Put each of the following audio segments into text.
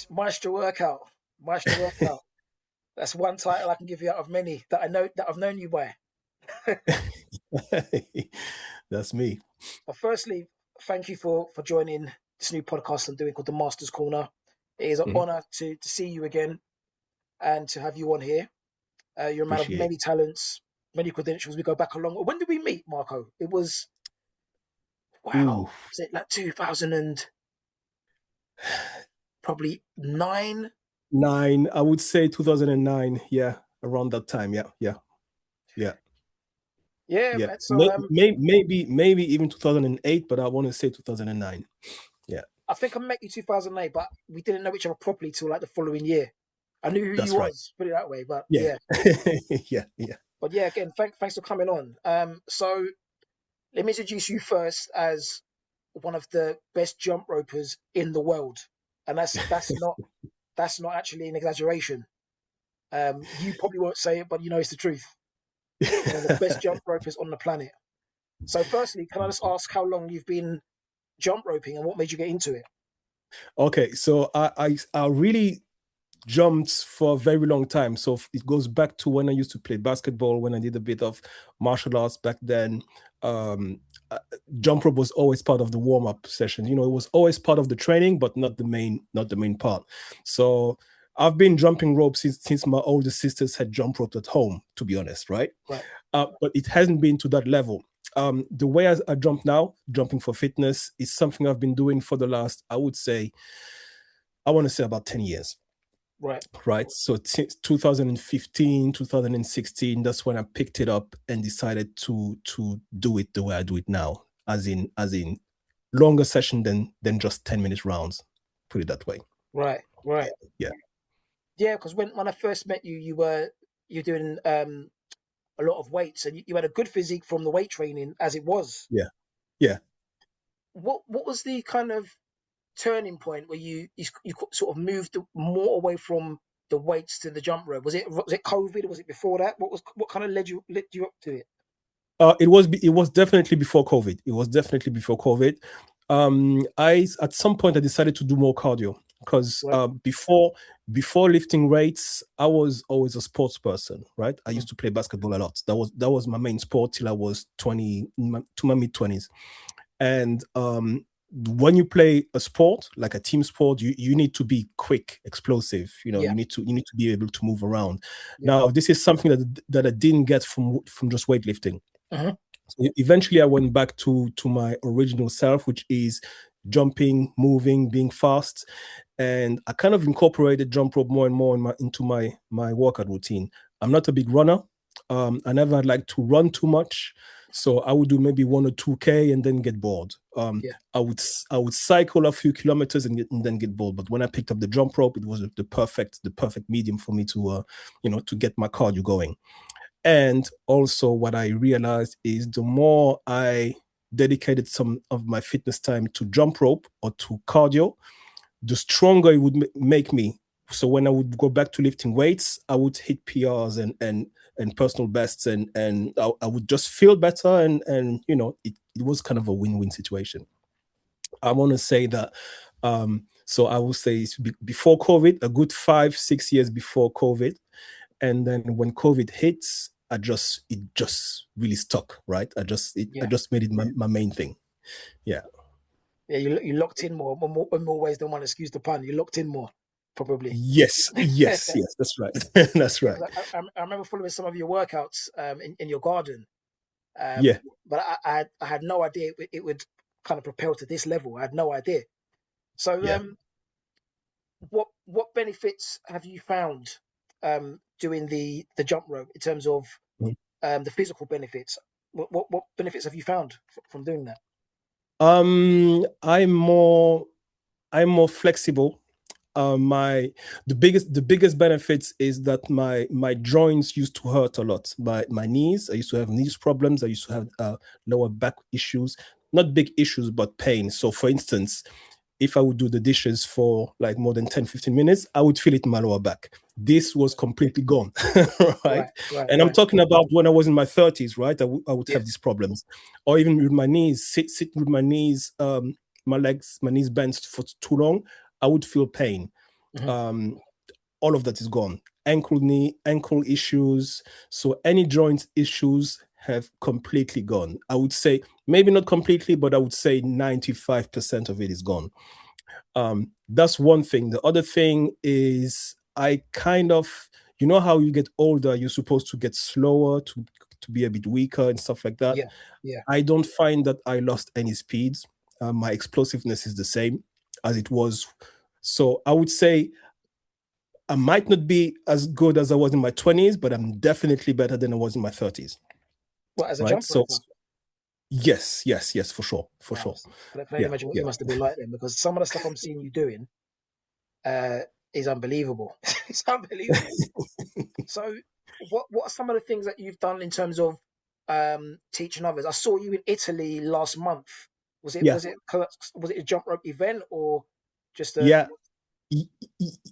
Maestro Workout. Maestro Workout. That's one title I can give you out of many that I know that I've known you by. That's me. But firstly, thank you for joining this new podcast I'm doing called the Masters Corner. It is an honor to see you again and to have you on here. You're a man of many talents, many credentials. We go back a long. When did we meet, Marco? It was was it like 2000 and probably 9? I would say 2009. Yeah, around that time. Yeah. So maybe even 2008, but I want to say 2009. Yeah. I think I met you 2008, but we didn't know each other properly till like the following year. I knew who you was, put it that way. But yeah. Yeah. But yeah, again, thanks for coming on. So let me introduce you first as one of the best jump ropers in the world, and that's not actually an exaggeration. You probably won't say it, but you know it's the truth. One of the best jump ropers on the planet. So firstly, can I just ask how long you've been jump roping and what made you get into it? Okay, so I really jumped for a very long time. So it goes back to when I used to play basketball, when I did a bit of martial arts back then. Jump rope was always part of the warm-up session. You know, it was always part of the training, but not the main part. So I've been jumping rope since my older sisters had jump roped at home, to be honest, right? But it hasn't been to that level. The way I jump now, jumping for fitness, is something I've been doing for the last, I want to say about 10 years. Right. So 2015, 2016, that's when I picked it up and decided to do it the way I do it now, as in longer session than just 10-minute rounds, put it that way. Right. Yeah, because when I first met you, you're doing a lot of weights, and you had a good physique from the weight training as it was. Yeah. What was the kind of turning point where you sort of moved more away from the weights to the jump rope? Was it COVID, or was it before that? What kind of led you up to it? It was definitely before COVID. I at some point I decided to do more cardio because before lifting weights, I was always a sports person, right? I used to play basketball a lot. That was my main sport till I was 20 to my mid-20s. And when you play a sport like a team sport, you need to be quick, explosive. You know, you need to be able to move around. Now, this is something that I didn't get from just weightlifting. So eventually, I went back to my original self, which is jumping, moving, being fast, and I kind of incorporated jump rope more and more into my workout routine. I'm not a big runner. I never like to run too much. So I would do maybe 1 or 2K and then get bored. I would cycle a few kilometers and then get bored. But when I picked up the jump rope, it was the perfect medium for me to to get my cardio going. And also what I realized is the more I dedicated some of my fitness time to jump rope or to cardio, the stronger it would make me. So when I would go back to lifting weights, I would hit PRs and personal bests, and I would just feel better, and it was kind of a win-win situation. I want to say that so I will say it's before COVID, a good 5-6 years before COVID, and then when COVID hits, it just really stuck, right? I just made it my main thing. Yeah, you locked in more ways than one. Excuse the pun. You locked in more. Probably. Yes, that's right. That's right. I remember following some of your workouts in your garden. But I had no idea it would kind of propel to this level. I had no idea. So what benefits have you found doing the jump rope in terms of the physical benefits? What benefits have you found from doing that? I'm more flexible. The biggest benefits is that my joints used to hurt a lot. My knees, I used to have knees problems. I used to have lower back issues, not big issues, but pain. So for instance, if I would do the dishes for like more than 10-15 minutes, I would feel it in my lower back. This was completely gone, right? And I'm talking about when I was in my 30s, right? I would have these problems. Or even with my knees, sitting with my knees, my legs, my knees bent for too long, I would feel pain. All of that is gone. Ankle issues. So any joint issues have completely gone. I would say maybe not completely, but I would say 95% of it is gone. That's one thing. The other thing is I kind of, you know how you get older, you're supposed to get slower to be a bit weaker and stuff like that. Yeah, yeah. I don't find that I lost any speeds. My explosiveness is the same as it was. So I would say I might not be as good as I was in my 20s, but I'm definitely better than I was in my 30s. What, as a Right? jump So roper? yes, for sure, Wow. sure. Can I Yeah, imagine what yeah. you must have been like then? Because some of the stuff I'm seeing you doing uh, is unbelievable. It's unbelievable. So, what are some of the things that you've done in terms of teaching others? I saw you in Italy last month. Was it Yeah, was it was it a jump rope event or just a yeah.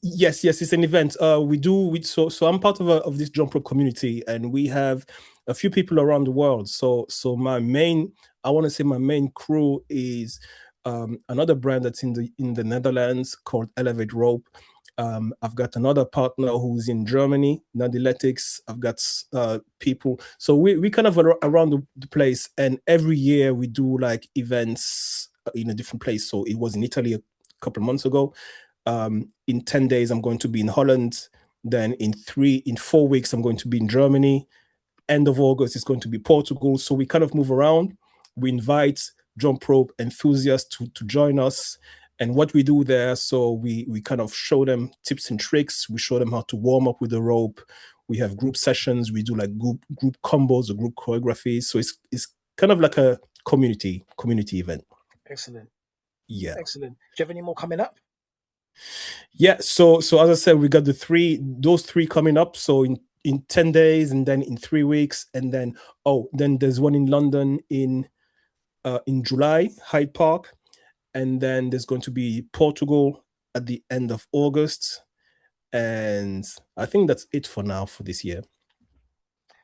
Yes, it's an event. So I'm part of this jump rope community, and we have a few people around the world. So I want to say my main crew is another brand that's in the Netherlands called Elevate Rope. I've got another partner who's in Germany, Nadiletics. I've got people. So we kind of around the place, and every year we do like events in a different place. So it was in Italy a couple of months ago. In 10 days, I'm going to be in Holland. Then in 4 weeks, I'm going to be in Germany. End of August is going to be Portugal. So we kind of move around. We invite jump rope enthusiasts to join us. And what we do there, so we kind of show them tips and tricks. We show them how to warm up with the rope. We have group sessions. We do like group combos or group choreographies. So it's kind of like a community event. excellent, Yeah. excellent. Do you have any more coming up? Yeah, so as I said, we got those three coming up. So in 10 days, and then in 3 weeks, and then then there's one in London in July, Hyde Park, and then there's going to be Portugal at the end of August, and I think that's it for now for this year.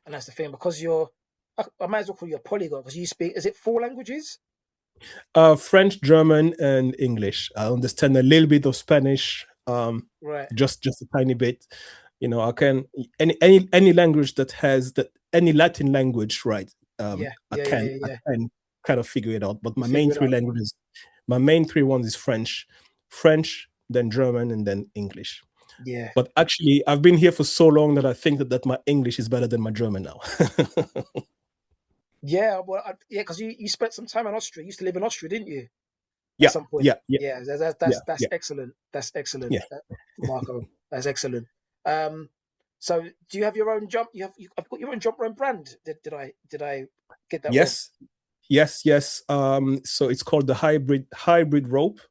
And that's the thing, because I might as well call you a polyglot because you speak. Is it 4 languages? French, German, and English. I understand a little bit of Spanish, Right. just a tiny bit. You know, I can any language that has that any Latin language, right? Yeah. I Yeah. Yeah. can Yeah. I Yeah. can kind of figure it out. But Figure it out. my main three ones is French, then German, and then English. Yeah. But actually, I've been here for so long that I think that my English is better than my German now. Yeah. Well, yeah, because you spent some time in Austria. You used to live in Austria, didn't you? At Yeah, some point. yeah, yeah, Yeah. yeah, That's yeah, excellent. That's excellent, yeah. Marco. That's excellent. Um. So, do you have your own jump? I've got your own jump rope brand. Did I get that wrong? Yes, yes. So it's called the hybrid rope.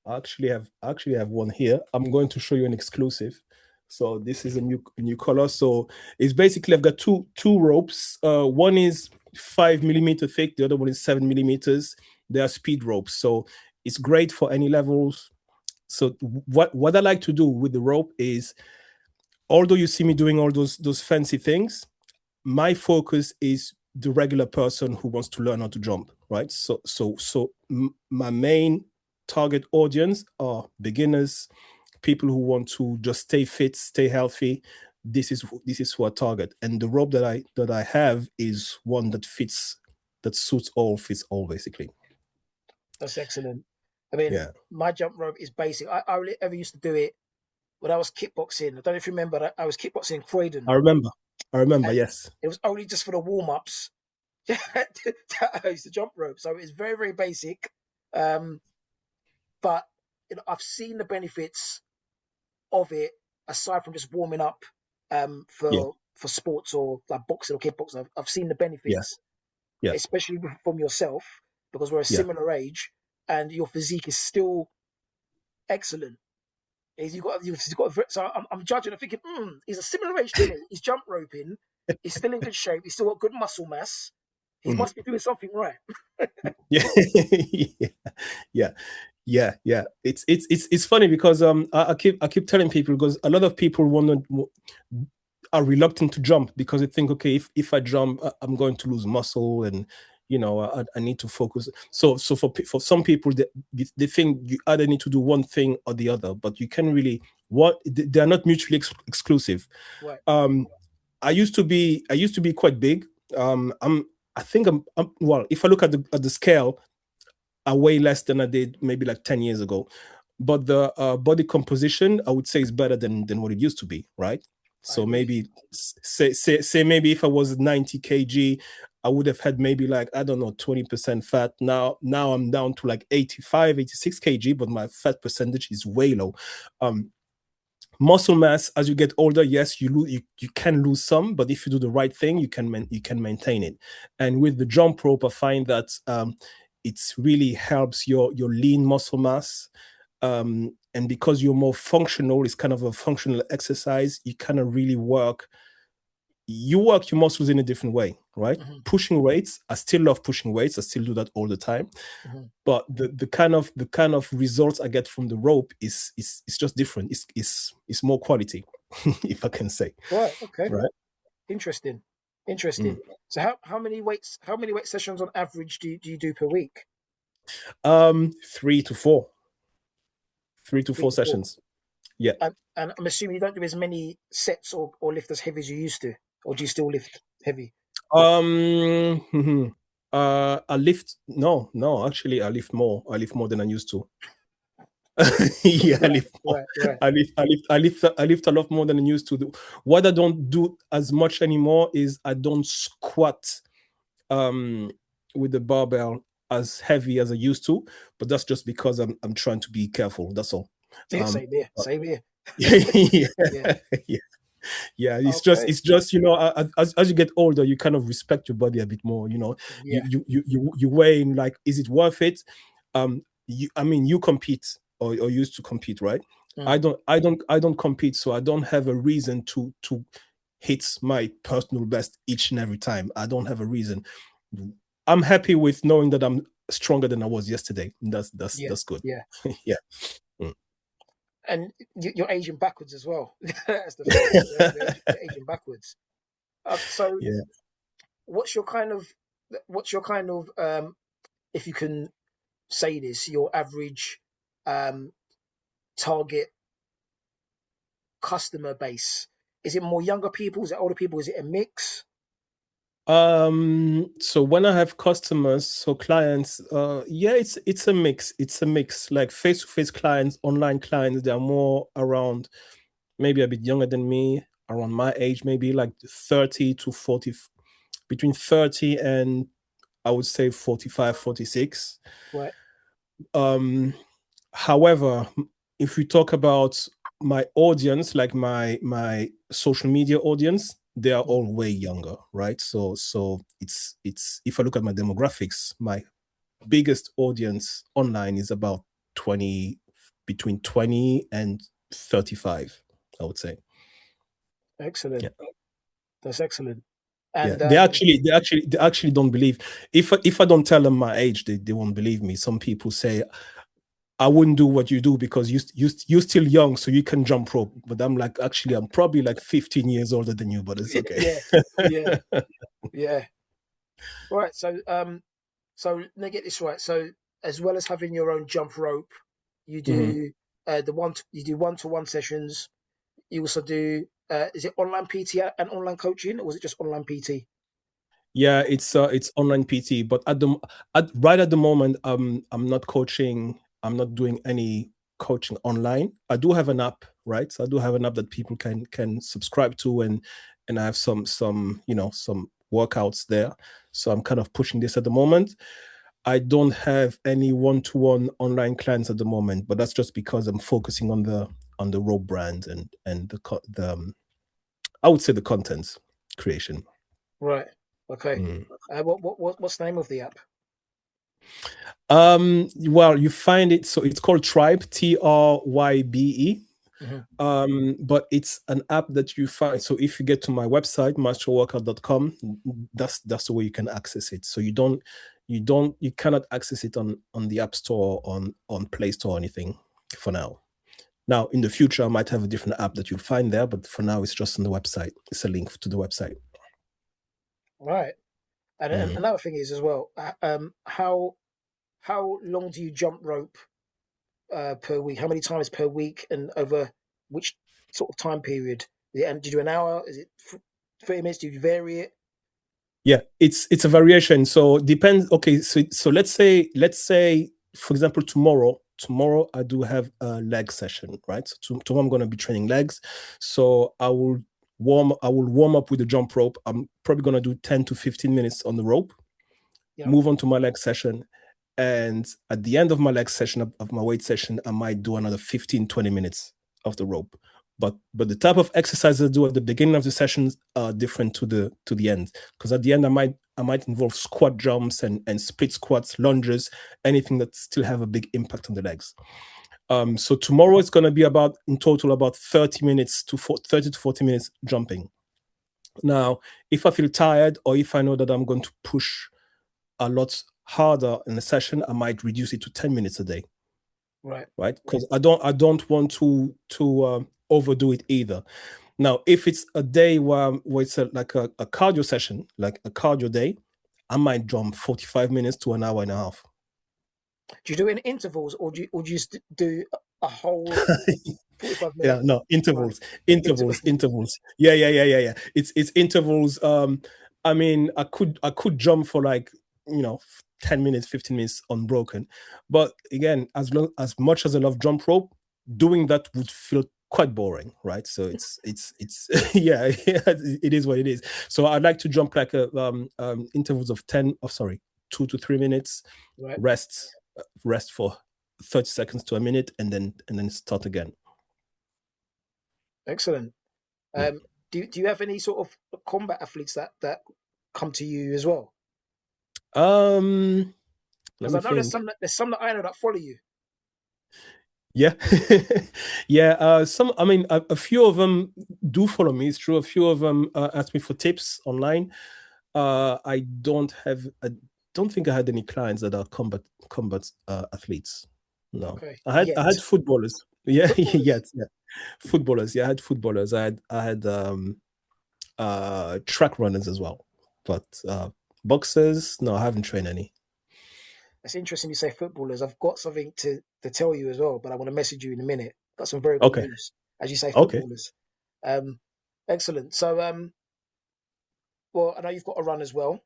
I actually have one here. I'm going to show you an exclusive. So this is a new color. So it's basically I've got two ropes. One is 5 millimeter thick. The other one is 7 millimeters. They are speed ropes. So it's great for any levels. So what I like to do with the rope is, although you see me doing all those fancy things, my focus is the regular person who wants to learn how to jump, right? My main target audience are beginners, people who want to just stay fit, stay healthy. This is who I target, and the rope that I have is one that suits all, fits all, basically. That's excellent. I mean, Yeah, my jump rope is basic. I only ever used to do it when I was kickboxing. I don't know if you remember that I was kickboxing in Croydon, I remember. and Yes. it was only just for the warm ups. I used to jump rope, so it's very very basic. Um, but I've seen the benefits of it aside from just warming up Yeah, for sports or like boxing or kickboxing. I've seen the yeah, benefits, yeah, especially from yourself, because we're a yeah. similar age and your physique is still excellent. So I'm judging. I'm thinking, he's a similar age to me. He's jump roping. He's still in good shape. He's still got good muscle mass. He Mhm. must be doing something right. Yeah. Yeah, yeah. It's funny because I keep telling people, because a lot of people are reluctant to jump because they think, okay, if I jump, I'm going to lose muscle, and I need to focus. So for some people, they think you either need to do one thing or the other, but you can really they are not mutually exclusive. Right. I used to be quite big. I think well, if I look at the scale, I weigh less than I did maybe like 10 years ago. But the body composition, I would say, is better than what it used to be, right? I So agree. maybe say maybe if I was 90 kg, I would have had maybe like, I don't know, 20% fat. Now I'm down to like 85, 86 kg, but my fat percentage is way low. Muscle mass, as you get older, yes, you can lose some, but if you do the right thing, you can maintain it. And with the jump rope, I find that it really helps your lean muscle mass. And because you're more functional, it's kind of a functional exercise. You kind of really work your muscles in a different way, right? Mm-hmm. Pushing weights, I still love pushing weights. I still do that all the time. Mm-hmm. But the kind of results I get from the rope is just different. It's more quality, if I can say. Right. Okay. Right. Interesting. Mm. Interesting. So how many weight sessions on average do you do per week? 3 to 4. 3 to 4 Three to four. sessions. Yeah. And I'm assuming you don't do as many sets or lift as heavy as you used to, or do you still lift heavy? I lift no, actually I lift more. I lift more than I used to. Yeah, I Right. lift more. Right. Right. I lift a lot more than I used to do. What I don't do as much anymore is I don't squat um with the barbell as heavy as I used to, but that's just because I'm trying to be careful. That's all. Yeah, Um same here. Same here. yeah, Yeah. yeah. Yeah, Okay. it's just as you get older, you kind of respect your body a bit more. You Yeah. you weigh in, like, is it worth it? I mean, you compete, or used to compete, right? Mm. I don't compete, so I don't have a reason to hit my personal best each and every time. I don't have a reason. I'm happy with knowing that I'm stronger than I was yesterday. Yeah. That's good. Yeah. Yeah. Mm. And you're aging backwards as well. That's the thing. You're aging backwards. So Yeah. what's your kind of what's your kind of if you can say this, your average um target customer base? Is it more younger people? Is it older people? Is it a mix? So when I have customers, so clients, yeah, it's a mix. It's a mix. Like face-to-face clients, online clients, they are more around, maybe a bit younger than me, around my age, maybe like 30 to 40, between 30 and, I would say, 45, 46. Right. Um, However, if we talk about my audience, like my social media audience, they are Mm. all way younger, right? So it's if I look at my demographics, my biggest audience online is about 20, between 20 and 35, I would say. Excellent. Yeah. That's excellent. Yeah, And they actually don't believe. If I don't tell them my age, they won't believe me. Some people say, I wouldn't do what you do because you're still young, so you can jump rope. But I'm like, actually, I'm probably like 15 years older than you, but it's okay. yeah, yeah, yeah. Right. So let me get this right. So as well as having your own jump rope, you Mhm. do you do one-to-one sessions. You also do is it online PT and online coaching, or was it just online PT? Yeah, it's online PT, but right at the moment, I'm not coaching. I'm not doing any coaching online. I do have an app, right? So I do have an app that people can subscribe to, and I have some some workouts there. So I'm kind of pushing this at the moment. I don't have any one-to-one online clients at the moment, but that's just because I'm focusing on the rope brand and the I would say the content creation. Right. Okay. Mm. What's the name of the app? Well, you find it, so it's called Tribe, Trybe. Hmm. But it's an app that you find. So if you get to my website, maestroworkout.com, that's the way you can access it. So you cannot access it on the App Store, on Play Store, or anything for now. Now, in the future, I might have a different app that you'll find there, but for now, it's just on the website. It's a link to the website. Right. And Mhm. another thing is as well, how long do you jump rope per week? How many times per week, and over which sort of time period? And do you do an hour? Is it 30 minutes? Do you vary it? Yeah, it's a variation. So depends. Okay, so let's say for example tomorrow I do have a leg session, right? So tomorrow I'm gonna be training legs. So I will warm up with the jump rope. I'm probably gonna do 10 to 15 minutes on the rope, Yeah. move on to my leg session, and at the end of my leg session of my weight session, I might do another 15-20 minutes of the rope. But the type of exercises I do at the beginning of the sessions are different to the end, because at the end I might involve squat jumps and split squats, lunges, anything that still have a big impact on the legs. So tomorrow it's going to be about in total about 30 to 40 minutes jumping. Now, if I feel tired or if I know that I'm going to push a lot harder in a session, I might reduce it to 10 minutes a day, Right. right? Because I don't want to overdo it either. Now, if it's a day where it's like a cardio session, like a cardio day, I might jump 45 minutes to an hour and a half. Do you do it in intervals, or do you just do a whole Yeah, 45-minute no, run? intervals, Interval. intervals, intervals. Yeah. It's intervals. I mean, I could jump for like 10 minutes, 15 minutes unbroken. But again, as much as I love jump rope, doing that would feel quite boring, right? So it's yeah, it is what it is. So I'd like to jump like intervals of 2 to 3 minutes, Right. rest for 30 seconds to a minute, and then start again. Excellent. Yeah. Do you have any sort of combat athletes that come to you as well? Um, Let Because me I know think. there's some that I know that follow you. Yeah, yeah. Some, I mean, a few of them do follow me. It's true. A few of them ask me for tips online. I don't think I had any clients that are combat athletes. No, Okay. I had Yet. footballers. Yeah, Footballers. yes, yeah, footballers. Yeah, I had footballers. I had track runners as well, but boxers. No, I haven't trained any. It's interesting you say footballers. I've got something to tell you as well, but I want to message you in a minute. Got some very good Okay, news, as you say, okay, footballers. Um, Excellent. So, well, I know you've got a run as well,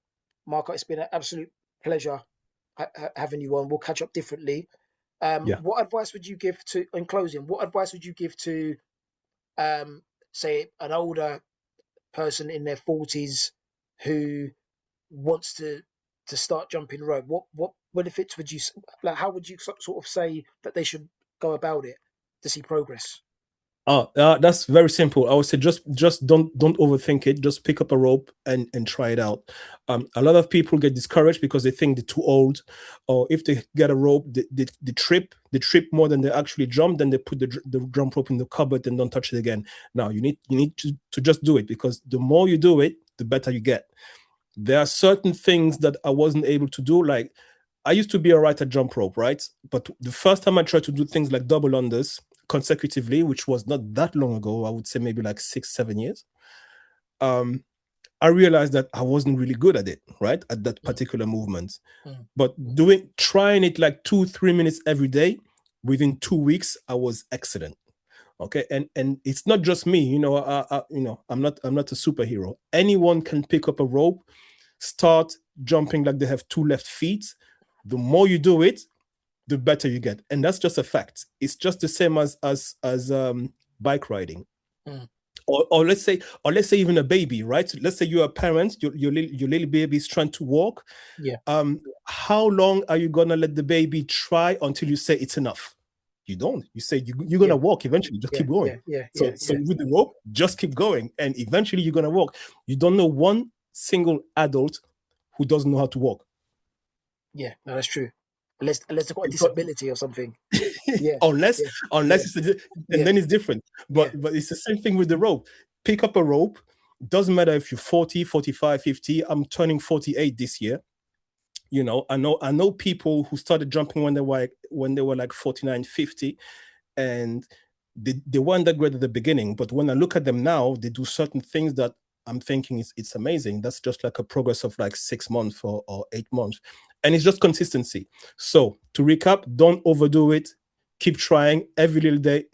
Marco. It's been an absolute pleasure having you on. We'll catch up differently. yeah. What advice would you give to, in closing? What advice would you give to, um, say, an older person in their forties who wants to start jumping rope? What benefits would you like? How would you sort of say that they should go about it to see progress? Oh, that's very simple. I would say just don't overthink it. Just pick up a rope and try it out. A lot of people get discouraged because they think they're too old, or if they get a rope, they trip more than they actually jump. Then they put the jump rope in the cupboard and don't touch it again. Now you need to just do it, because the more you do it, the better you get. There are certain things that I wasn't able to do. Like, I used to be all right at jump rope, right? But the first time I tried to do things like double unders consecutively, which was not that long ago, I would say maybe like 6, 7 years, um, I realized that I wasn't really good at it, right? At that Mm, particular movement. mm, But trying it like 2, 3 minutes every day, within 2 weeks, I was excellent. Okay, and it's not just me. I'm not a superhero. Anyone can pick up a rope, start jumping like they have two left feet. The more you do it, the better you get, and that's just a fact. It's just the same as bike riding, mm. or let's say even a baby, right? Let's say you're a parent, your little baby is trying to walk. Yeah, How long are you gonna let the baby try until you say it's enough? You don't. You say you're yeah, gonna walk eventually. Just yeah, keep yeah, going. yeah, So yeah, so yeah, with the rope, just keep going, and eventually you're gonna walk. You don't know one single adult who doesn't know how to walk. yeah. No, that's true. Unless they've got a Because disability or something. Yeah, unless yeah, unless yeah, and yeah, then it's different. but yeah, but it's the same thing with the rope. Pick up a rope. Doesn't matter if you're 40, 45, 50. I'm turning 48 this year. I know people who started jumping when they were like 49, 50, and they weren't that great at the beginning, but when I look at them now, they do certain things that I'm thinking it's amazing. That's just like a progress of like 6 months or 8 months. And it's just consistency. So to recap, don't overdo it. Keep trying every day,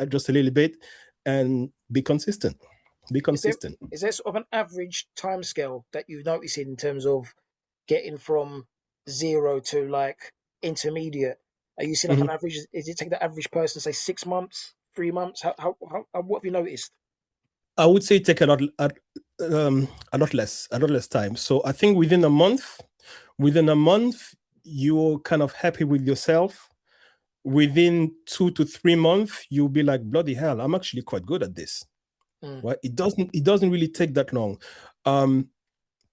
just a little bit, and be consistent. Be consistent. Is there sort of an average time scale that you notice in terms of getting from zero to like intermediate? Are you seeing like an average? Is it take the average person, say 6 months, 3 months? How what have you noticed? I would say take a lot less time. So I think within a month, you're kind of happy with yourself. Within 2 to 3 months, you'll be like, bloody hell, I'm actually quite good at this. Right? It doesn't really take that long.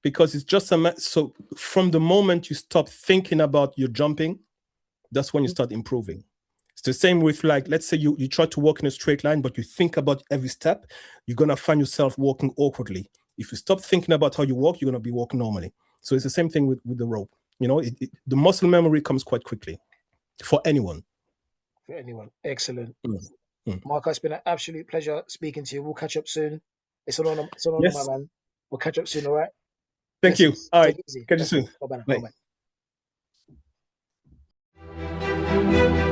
Because it's just so from the moment you stop thinking about your jumping, that's when you start improving. It's the same with, like, let's say you try to walk in a straight line, but you think about every step, you're going to find yourself walking awkwardly. If you stop thinking about how you walk, you're going to be walking normally. So it's the same thing with the rope. The muscle memory comes quite quickly for anyone. For anyone. Excellent. Marco, it's been an absolute pleasure speaking to you. We'll catch up soon. It's an honor, yes. my man. We'll catch up soon, all right? Thank you. All right. Take it easy. Catch you soon. Bye-bye. Bye.